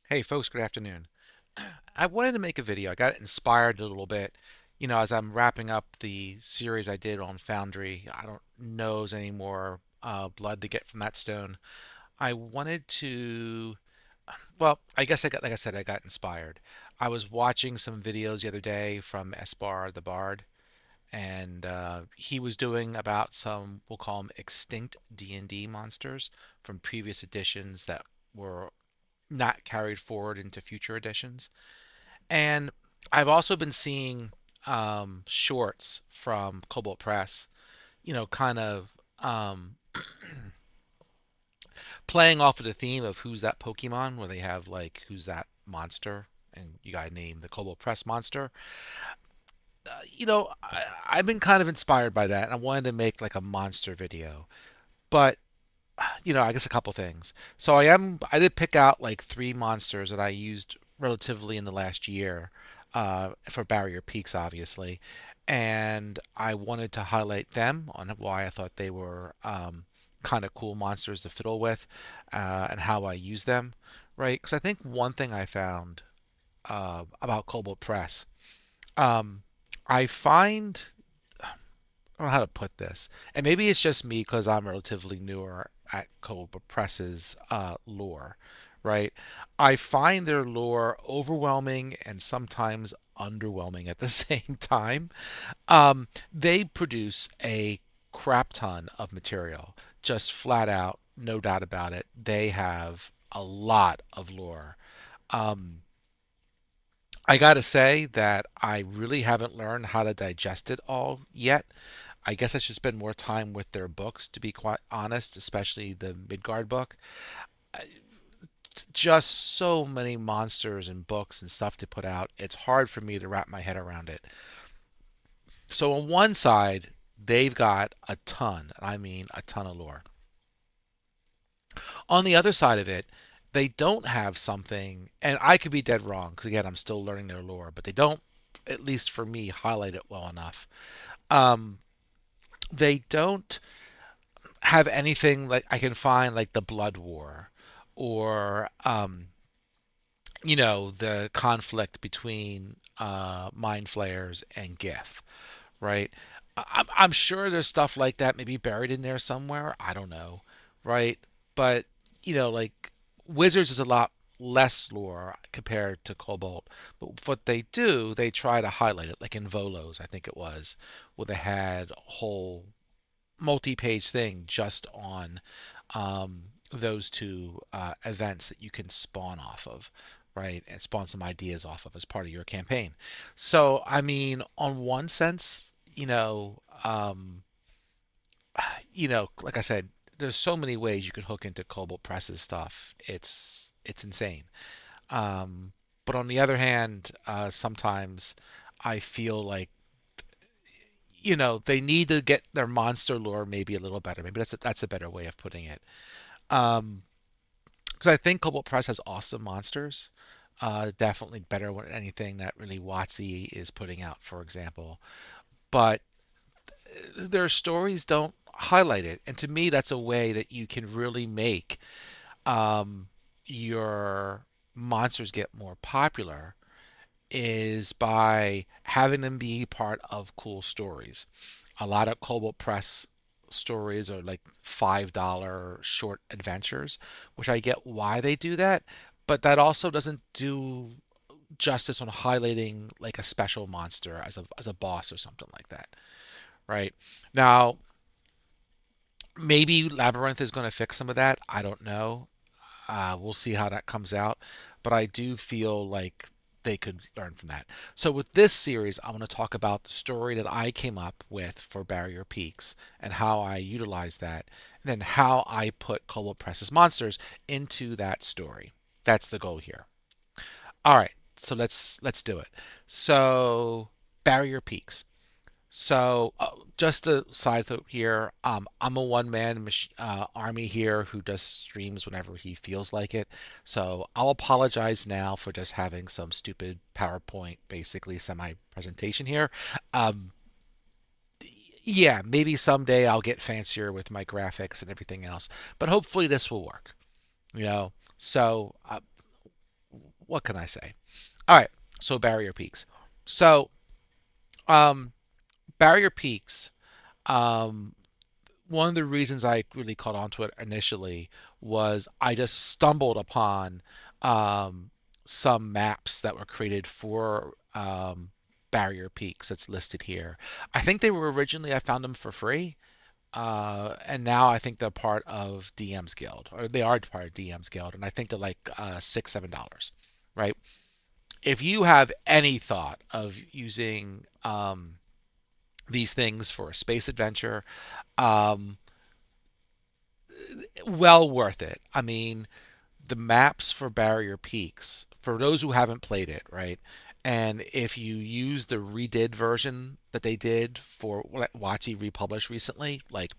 Hey folks, good afternoon. I wanted to make a video. I got inspired a little bit, as I'm wrapping up the series I did on Foundry. I don't knows any more blood to get from that stone. I wanted to, well, I guess like I said, I got inspired. I was watching some videos the other day from Esbar the Bard, and he was doing about some, we'll call them extinct D&D monsters from previous editions that were not carried forward into future editions. And I've also been seeing shorts from Kobold Press, kind of playing off of the theme of who's that Pokemon, where they have like who's that monster, and you got to name the Kobold Press monster. I've been kind of inspired by that, and I wanted to make like a monster video. But I guess a couple things. So I did pick out like three monsters that I used relatively in the last year for Barrier Peaks, obviously, and I wanted to highlight them on why I thought they were kind of cool monsters to fiddle with, and how I use them, right? Because I think one thing I found about Kobold Press, um, I find I don't know how to put this, and maybe it's just me because I'm relatively newer at Cobra Press's lore, right? I find their lore overwhelming and sometimes underwhelming at the same time. They produce a crap ton of material, just flat out, no doubt about it. They have a lot of lore. Um, I gotta say that I really haven't learned how to digest it all yet. I guess I should spend more time with their books, to be quite honest, especially the Midgard book. Just so many monsters and books and stuff to put out. It's hard for me to wrap my head around it. So on one side, they've got a ton, I mean a ton of lore. On the other side of it, they don't have something, and I could be dead wrong because again, I'm still learning their lore, but they don't, at least for me, highlight it well enough. Um, they don't have anything like I can find like the Blood War or the conflict between Mind Flayers and GIF, right? I'm sure there's stuff like that maybe buried in there somewhere. I don't know, right? But like Wizards is a lot less lore compared to Cobalt. But what they do, they try to highlight it, like in Volos, I think it was, where they had a whole multi-page thing just on those two events that you can spawn off of, right? And spawn some ideas off of as part of your campaign. So, I mean, on one sense, like I said, there's so many ways you could hook into Cobalt Press's stuff. It's insane. Um, but on the other hand, sometimes I feel like they need to get their monster lore maybe a little better. Maybe that's a better way of putting it. Um, because I think Cobalt Press has awesome monsters. Definitely better than anything that really WotC is putting out, for example. But their stories don't highlight it, and to me, that's a way that you can really make um, your monsters get more popular is by having them be part of cool stories. A lot of Cobalt Press stories are like $5 short adventures, which I get why they do that, but that also doesn't do justice on highlighting like a special monster as a boss or something like that, right? Now, maybe Labyrinth is going to fix some of that. I don't know. We'll see how that comes out. But I do feel like they could learn from that. So with this series, I want to talk about the story that I came up with for Barrier Peaks and how I utilized that, and then how I put Cobalt Press's monsters into that story. That's the goal here. All right, so let's do it. So Barrier Peaks. So, just a side note here. I'm a one-man army here who just streams whenever he feels like it. So I'll apologize now for just having some stupid PowerPoint, basically semi-presentation here. Um, yeah, maybe someday I'll get fancier with my graphics and everything else, but hopefully this will work. You know, so what can I say? All right, so Barrier Peaks. So um, Barrier Peaks. Um, One of the reasons I really caught onto it initially was I just stumbled upon um, some maps that were created for Barrier Peaks that's listed here. I think they were originally, I found them for free. And now I think they're part of DM's Guild, or they are part of DM's Guild, and I think they're like $6, $7, right? If you have any thought of using these things for a space adventure, um, well worth it. I mean, the maps for Barrier Peaks, for those who haven't played it, right? And if you use the redid version that they did for what WotC republished recently, like,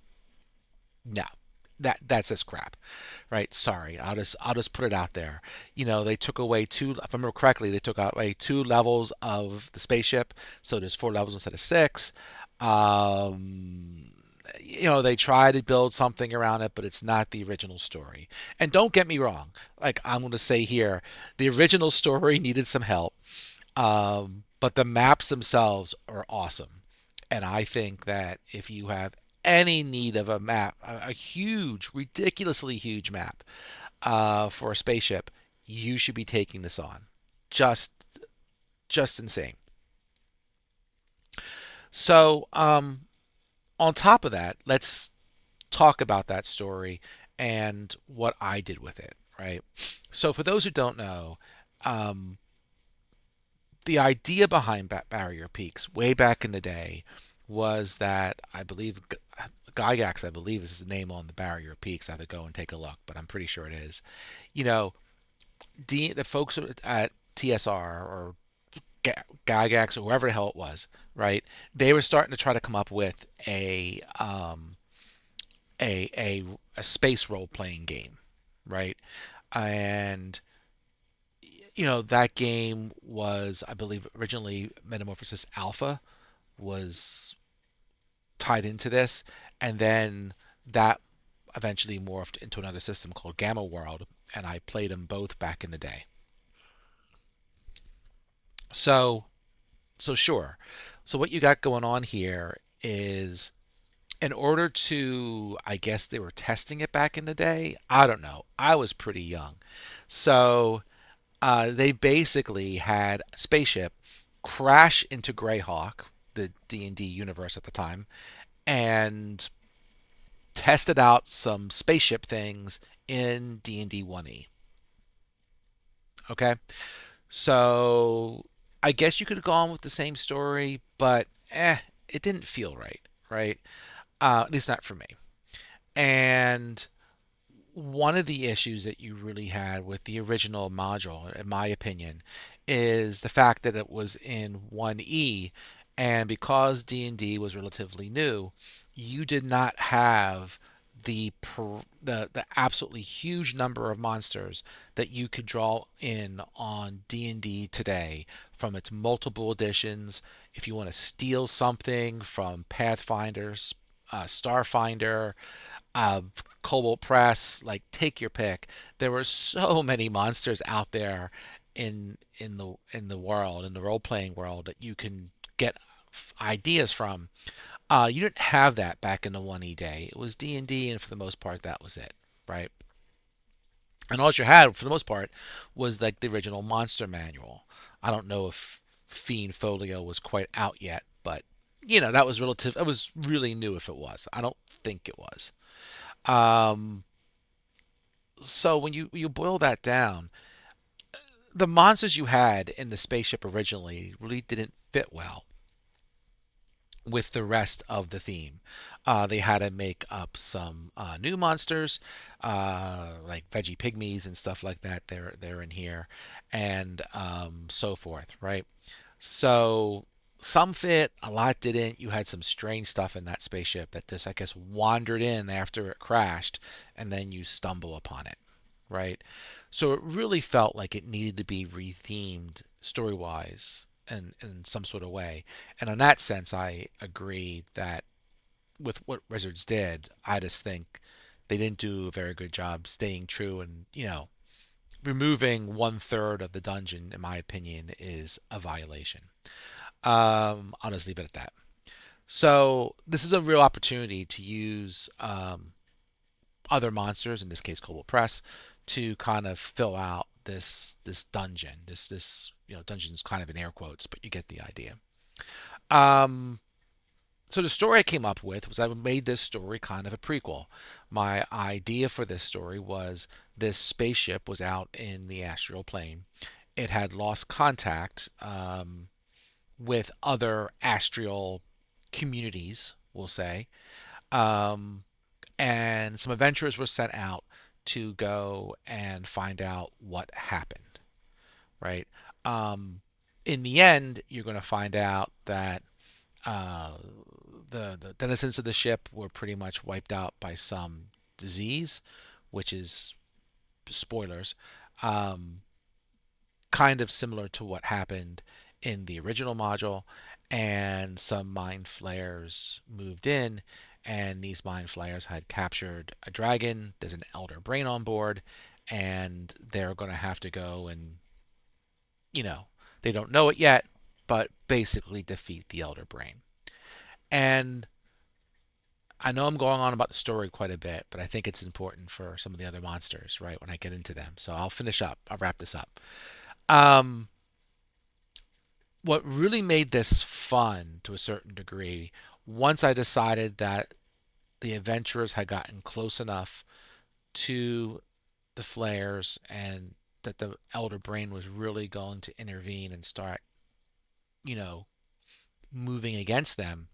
no, that's just crap, right? Sorry, I'll just put it out there. They took away two. If I remember correctly, they took away 2 levels of the spaceship, so there's 4 levels instead of 6. They try to build something around it, but it's not the original story. And don't get me wrong, like I'm going to say here, the original story needed some help, but the maps themselves are awesome. And I think that if you have any need of a map, a huge, ridiculously huge map for a spaceship, you should be taking this on. Just, just insane. So, on top of that, let's talk about that story and what I did with it, right? So, for those who don't know, um, the idea behind Barrier Peaks way back in the day was that I believe Gygax, I believe, is his name on the Barrier Peaks. I have to go and take a look, but I'm pretty sure it is. You know, the folks at TSR or Gygax or whoever the hell it was, right? They were starting to try to come up with a space role playing game, right? And that game was, I believe, originally Metamorphosis Alpha was tied into this, and then that eventually morphed into another system called Gamma World, and I played them both back in the day. So, so sure. So what you got going on here is in order to, I guess they were testing it back in the day. I don't know. I was pretty young. So they basically had a spaceship crash into Greyhawk, the D&D universe at the time, and tested out some spaceship things in D&D 1E. Okay? So I guess you could have gone with the same story, but it didn't feel right, right? At least not for me. And one of the issues that you really had with the original module, in my opinion, is the fact that it was in 1E, and because D&D was relatively new, you did not have the absolutely huge number of monsters that you could draw in on D&D today from its multiple editions. If you want to steal something from Pathfinders, Starfinder, uh, Kobold Press, like take your pick. There were so many monsters out there in the world, in the role playing world, that you can get ideas from. You didn't have that back in the 1E day. It was D&D, and for the most part, that was it, right? And all you had, for the most part, was like the original monster manual. I don't know if Fiend Folio was quite out yet, but that was relative. That was really new if it was. I don't think it was. Um, so when you boil that down, the monsters you had in the spaceship originally really didn't fit well with the rest of the theme. They had to make up some new monsters, like veggie pygmies and stuff like that. They're in here, and so forth, right? So some fit, a lot didn't. You had some strange stuff in that spaceship that just, I guess, wandered in after it crashed, and then you stumble upon it, right? So it really felt like it needed to be rethemed story wise and in some sort of way. And in that sense, I agree that with what Wizards did, I just think they didn't do a very good job staying true and, removing 1/3 of the dungeon, in my opinion, is a violation. I'll just leave it at that. So this is a real opportunity to use other monsters, in this case Kobold Press, to kind of fill out this dungeon. This dungeon's kind of in air quotes, but you get the idea. Um, so the story I came up with was I made this story kind of a prequel. My idea for this story was this spaceship was out in the astral plane. It had lost contact with other astral communities, we'll say, um, and some adventurers were sent out to go and find out what happened. Right. Um, in the end, you're going to find out that uh, the denizens of the ship were pretty much wiped out by some disease, which is spoilers, um, kind of similar to what happened in the original module. And some mind flayers moved in, and these mind flayers had captured a dragon. There's an elder brain on board, and they're going to have to go and, you know, they don't know it yet, but basically defeat the elder brain. And I know I'm going on about the story quite a bit, but I think it's important for some of the other monsters, right, when I get into them. So I'll finish up. I'll wrap this up. Um, what really made this fun to a certain degree, once I decided that the adventurers had gotten close enough to the flares and that the elder brain was really going to intervene and start, you know, moving against them,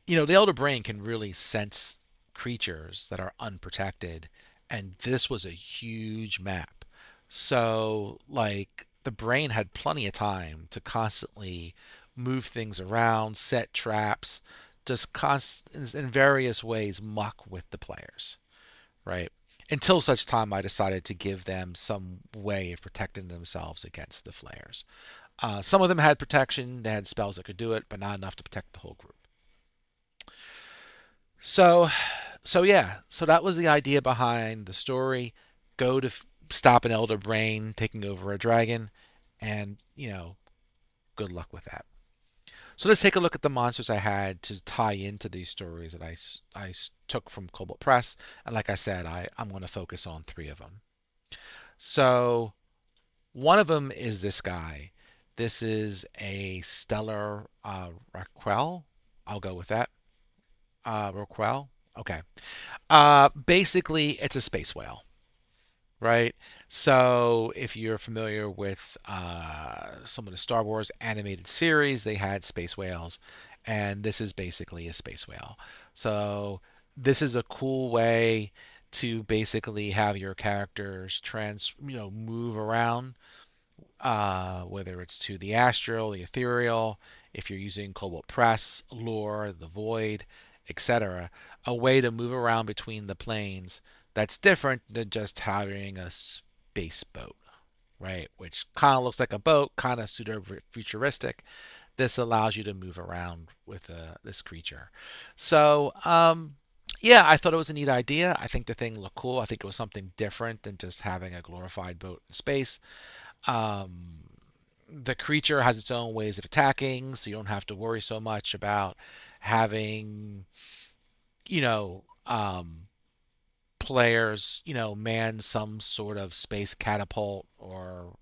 the elder brain can really sense creatures that are unprotected, and this was a huge map. So, like, the brain had plenty of time to constantly move things around, set traps, just in various ways muck with the players, right? Until such time I decided to give them some way of protecting themselves against the flares. Some of them had protection, they had spells that could do it, but not enough to protect the whole group. So, so yeah, so that was the idea behind the story. Go to stop an elder brain taking over a dragon, and good luck with that. So let's take a look at the monsters I had to tie into these stories that I took from Kobold Press, and like I said, I'm going to focus on three of them. So one of them is this guy. This is a stellar Rorqual. I'll go with that. Rorqual. Okay. Basically, it's a space whale, right? So if you're familiar with some of the Star Wars animated series, they had space whales, and this is basically a space whale. So this is a cool way to basically have your characters move around, whether it's to the astral, the ethereal, if you're using Cobalt Press, Lore, the Void, etc. A way to move around between the planes that's different than just having a space boat, right? Which kind of looks like a boat, kind of pseudo futuristic. This allows you to move around with this creature. So, yeah, I thought it was a neat idea. I think the thing looked cool. I think it was something different than just having a glorified boat in space. Um, the creature has its own ways of attacking, so you don't have to worry so much about having, you know, um, players, man some sort of space catapult or,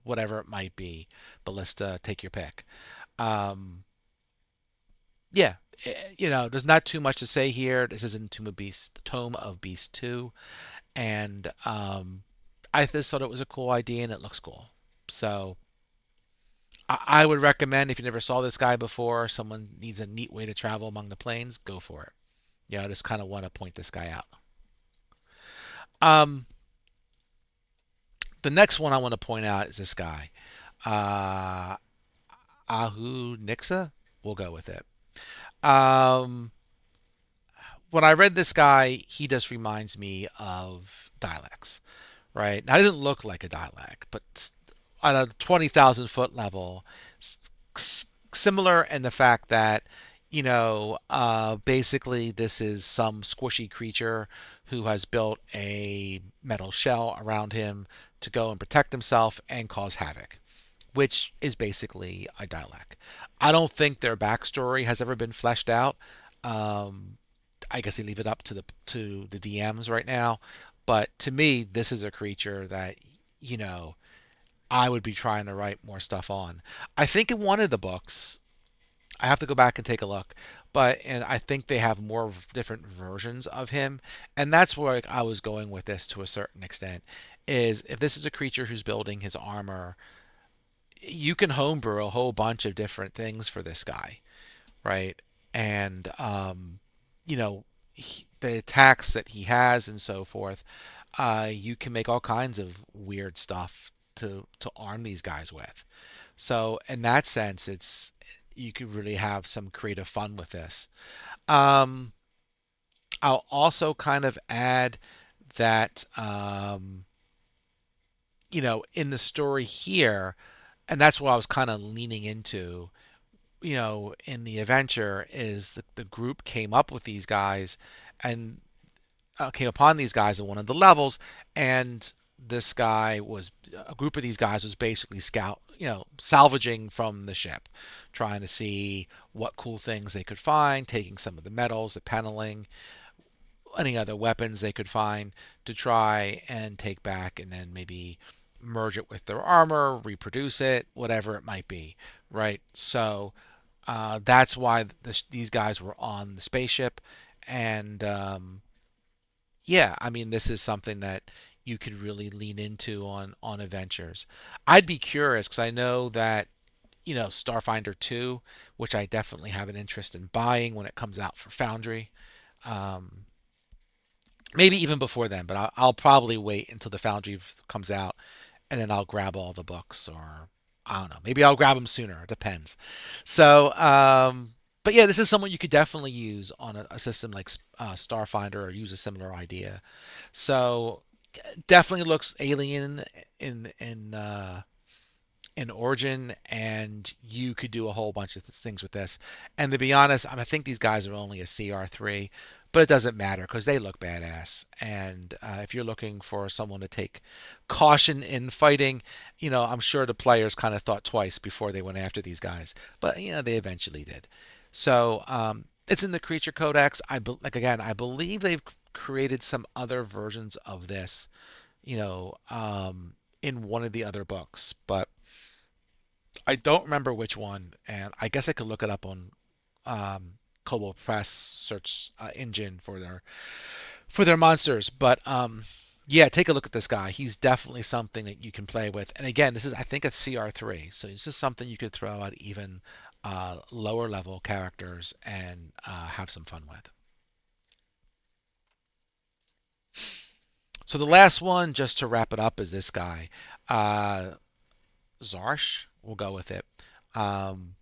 whatever it might be, ballista, take your pick. Um, yeah, there's not too much to say here. This is in Tome of Beast 2, and I just thought it was a cool idea and it looks cool. So I would recommend, if you never saw this guy before, someone needs a neat way to travel among the planes, go for it. I just kind of want to point this guy out. Um, the next one I want to point out is this guy, uh, Ahu-Nixta. We'll go with it. Um, when I read this guy, he just reminds me of dialects, right? Now, he doesn't look like a dialect, but at a 20,000 foot level, similar in the fact that Basically, this is some squishy creature who has built a metal shell around him to go and protect himself and cause havoc, which is basically a dialect. I don't think their backstory has ever been fleshed out. Um, I guess they leave it up to the DMs right now. But to me, this is a creature that you know I would be trying to write more stuff on. I think in one of the books, I have to go back and take a look, and I think they have more different versions of him, and that's where like, I was going with this to a certain extent. Is if this is a creature who's building his armor, you can homebrew a whole bunch of different things for this guy, right? And the attacks that he has and so forth, you can make all kinds of weird stuff to arm these guys with. So in that sense, it's you could really have some creative fun with this. Um, I'll also kind of add that in the story here, and that's what I was kind of leaning into. In the adventure, is the group came up with these guys and came upon these guys in one of the levels, and this guy was a group of these guys was basically salvaging from the ship, trying to see what cool things they could find, taking some of the metals, the paneling, any other weapons they could find to try and take back, and then maybe merge it with their armor, reproduce it, whatever it might be, right? So that's why these guys were on the spaceship, and yeah, I mean, this is something that you could really lean into on adventures. I'd be curious because I know that Starfinder 2, which I definitely have an interest in buying when it comes out for Foundry. Um, Maybe even before then, but I'll probably wait until the Foundry comes out, and then I'll grab all the books, or I don't know, maybe I'll grab them sooner. It depends. So, but yeah, this is someone you could definitely use on a system like Starfinder, or use a similar idea. So definitely looks alien in origin, and you could do a whole bunch of things with this. And to be honest, I think these guys are only a CR3, but it doesn't matter because they look badass. And if you're looking for someone to take caution in fighting, I'm sure the players kind of thought twice before they went after these guys, but they eventually did. So it's in the Creature Codex. I believe they've created some other versions of this, in one of the other books, but I don't remember which one, and I guess I could look it up on Kobold Press search engine for their monsters. But yeah, take a look at this guy. He's definitely something that you can play with. And again, this is I think a CR3, so this is something you could throw at even lower level characters and have some fun with. So the last one, just to wrap it up, is this guy, uh, Xhkarsh. We'll go with it. Um,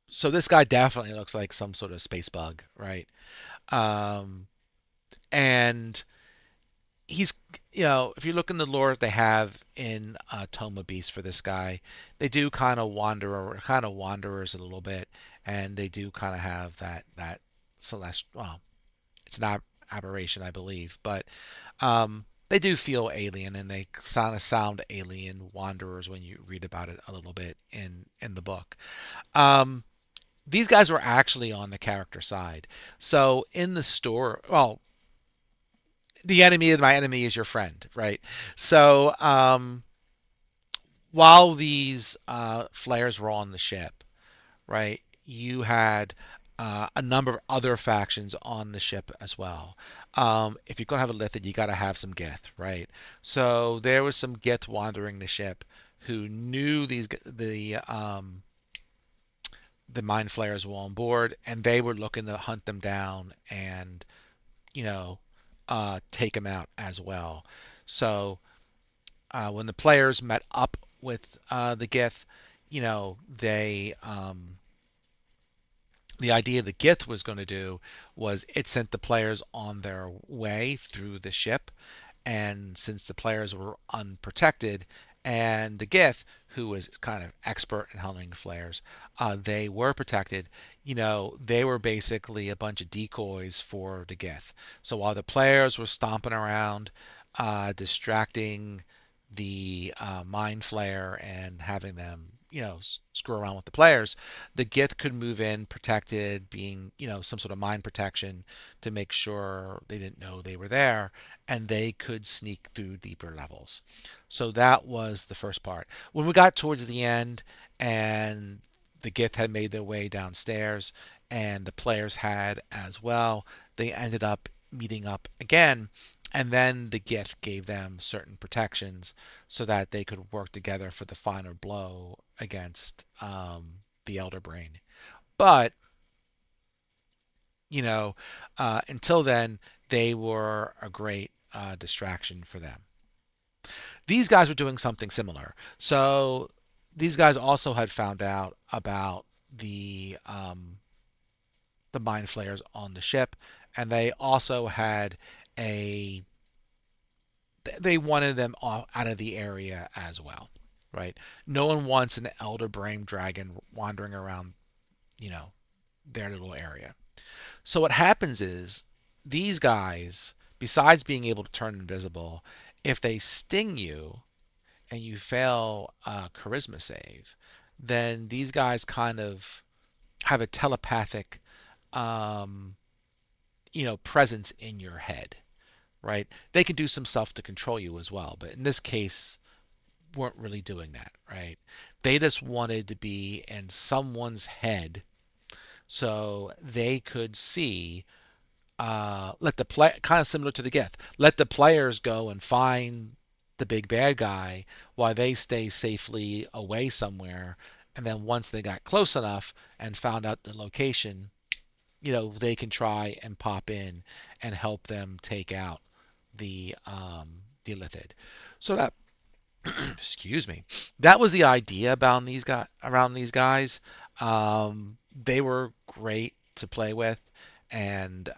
so this guy definitely looks like some sort of space bug, right? Um, and he's, if you look in the lore that they have in Tome of Beasts for this guy, they do kind of wanderers a little bit, and they do kind of have that celestial. Well, it's not aberration, I believe, but they do feel alien, and they sound alien wanderers when you read about it a little bit in the book. Um, these guys were actually on the character side. So in the store, well, the enemy of my enemy is your friend, right? So while these flares were on the ship, right, you had a number of other factions on the ship as well. If you're gonna have a Lithid, you got to have some Gith, right? So there was some Gith wandering the ship who knew the mind flayers were on board, and they were looking to hunt them down and you know take them out as well. So when the players met up with the Gith, they the idea the Gith was going to do was it sent the players on their way through the ship, and since the players were unprotected and the Gith, who was kind of expert in handling flares, they were protected. They were basically a bunch of decoys for the Gith. So while the players were stomping around, distracting the mind flare and having them, screw around with the players, the Gith could move in protected, being, some sort of mind protection to make sure they didn't know they were there, and they could sneak through deeper levels. So that was the first part. When we got towards the end and the Gith had made their way downstairs and the players had as well, they ended up meeting up again. And then the Gith gave them certain protections so that they could work together for the final blow against the Elder Brain. But, you know, until then, they were a great distraction for them. These guys were doing something similar. So these guys also had found out about the mind flayers on the ship, and they also had a they wanted them out of the area as well, right? No one wants an elder brain dragon wandering around, you know, their little area. So what happens is these guys, besides being able to turn invisible, if they sting you and you fail a charisma save, then these guys kind of have a telepathic, um, presence in your head, right? They can do some stuff to control you as well, but in this case, weren't really doing that, right? They just wanted to be in someone's head so they could see, let the play, kind of similar to the Gith, let the players go and find the big bad guy while they stay safely away somewhere. And then once they got close enough and found out the location, they can try and pop in and help them take out the Lithid. So that, excuse me, that was the idea about these guys around these guys. They were great to play with, and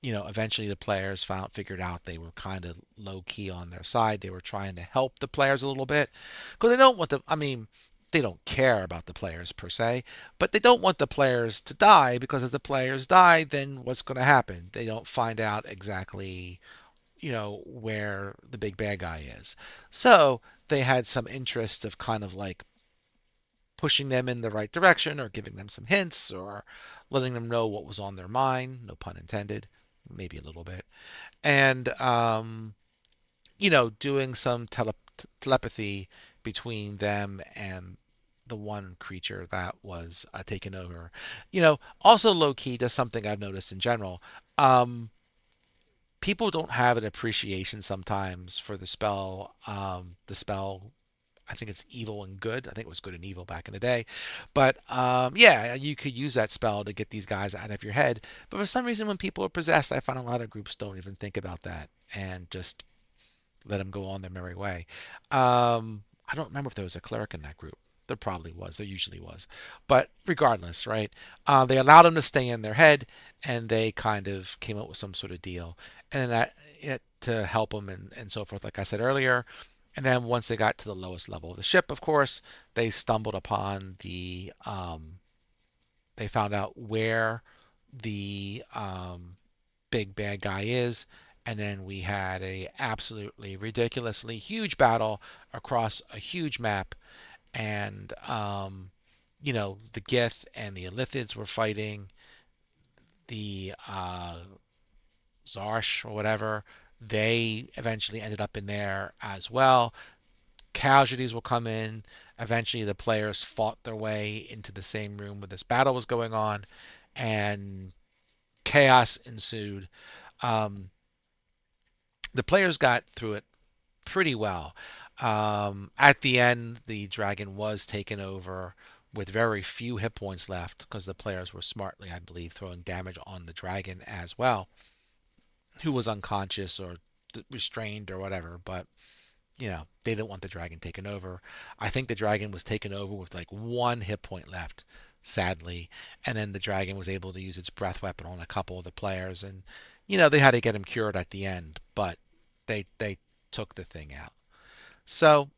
eventually the players figured out they were kind of low key on their side. They were trying to help the players a little bit because they don't want the. I mean, they don't care about the players per se, but they don't want the players to die because if the players die, then what's going to happen? They don't find out exactly, where the big bad guy is. So they had some interest of kind of like pushing them in the right direction or giving them some hints or letting them know what was on their mind, no pun intended, maybe a little bit. And, doing some telepathy between them and the one creature that was taken over. Also low key, does something I've noticed in general. People don't have an appreciation sometimes for the spell. I think it's evil and good. I think it was good and evil back in the day. But yeah, you could use that spell to get these guys out of your head. But for some reason, when people are possessed, I find a lot of groups don't even think about that and just let them go on their merry way. I don't remember if there was a cleric in that group. There probably was. There usually was. But regardless, right? They allowed them to stay in their head, and they kind of came up with some sort of deal, and then to help them and so forth. Like I said earlier, and then once they got to the lowest level of the ship, of course, they stumbled upon they found out where the big bad guy is, and then we had a absolutely ridiculously huge battle across a huge map, and the Gith and the Illithids were fighting the Xhkarsh or whatever. They eventually ended up in there as well. Casualties will come in. Eventually, the players fought their way into the same room where this battle was going on, and chaos ensued. Um, the players got through it pretty well. At the end, the dragon was taken over with very few hit points left because the players were smartly, I believe, throwing damage on the dragon as well, who was unconscious or restrained or whatever. But they didn't want the dragon taken over. I think the dragon was taken over with like one hit point left, sadly. And then the dragon was able to use its breath weapon on a couple of the players. And, they had to get him cured at the end, but they took the thing out. So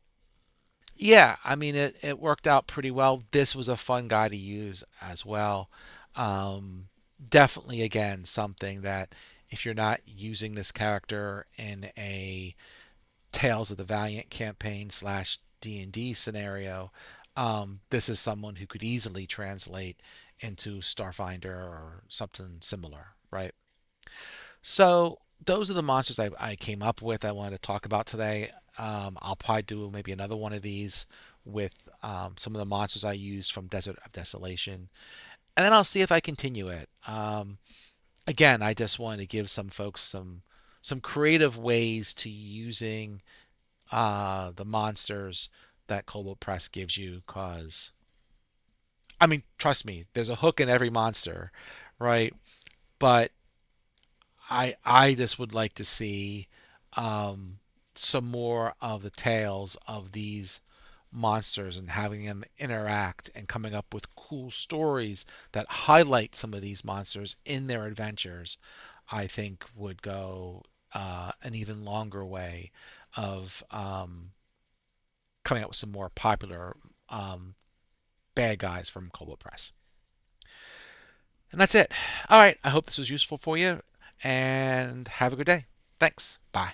yeah, I mean it worked out pretty well. This was a fun guy to use as well. Um, Definitely again something that if you're not using this character in a Tales of the Valiant campaign slash D&D scenario, this is someone who could easily translate into Starfinder or something similar, right? So those are the monsters I came up with. I wanted to talk about today. I'll probably do maybe another one of these with some of the monsters I used from Desert of Desolation, and then I'll see if I continue it. Again, I just wanted to give some folks some creative ways to using the monsters that Kobold Press gives you. Cause I mean, trust me, there's a hook in every monster, right? But I just would like to see um, some more of the tales of these monsters and having them interact and coming up with cool stories that highlight some of these monsters in their adventures. I think would go an even longer way of coming up with some more popular um, bad guys from Kobold Press. And that's it. All right. I hope this was useful for you and have a good day. Thanks. Bye.